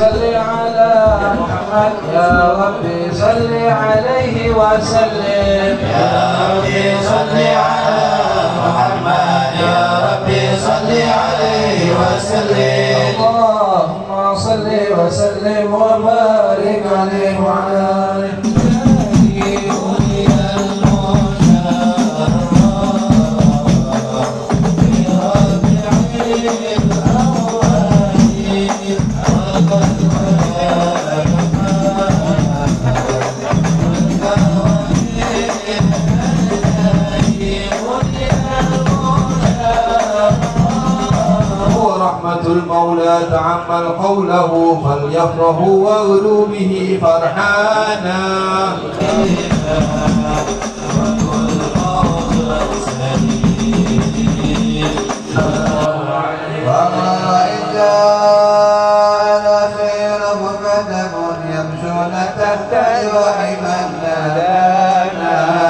صل على محمد يا ربي صل عليه وسلم يا ربي صل على محمد يا ربي صل عليه وسلم اللهم صل وسلم وبارك عليه وعلى آله المولى تعمل قوله فليفرحوا واغلوا به فرحانا وما إذا الأخير مقدم يمشون تحت وحما نادانا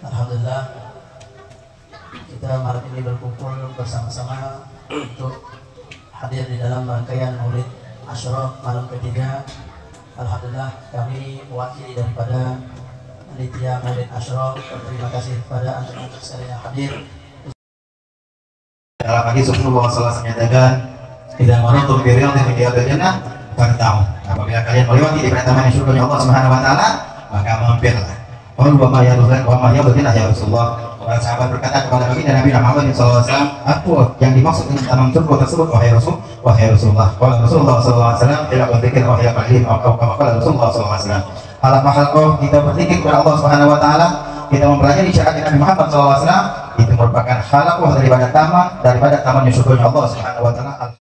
Alhamdulillah, kita malam ini berkumpul bersama-sama untuk hadir di dalam rangkaian Maulid Asyura malam ketiga. Alhamdulillah, kami mewakili daripada panitia Maulid Asyura berterima kasih kepada antum-antum sekalian yang hadir. Dalam hadis Rasulullah SAW menyatakan, "Idza marartum bi riyadin min riyadil jannah farta'u." Apabila kalian melewati di pertama surga Allah Subhanahu wa taala, maka mampirlah. Qalu wa ma yadhunna ya Rasulullah. Para sahabat berkata kepada baginda Nabi Muhammad SAW, apa yang dimaksud dengan taman surga tersebut wahai Rasulullah? Qala Rasulullah SAW, "Ila dzikr wa hiya qalil." Atau qala Rasulullah SAW, halaqah kita berzikir kepada Allah Subhanahu wa taala, kita mempelajari syariat Nabi Muhammad SAW, itu merupakan halaqah daripada taman surga Allah Subhanahu wa taala.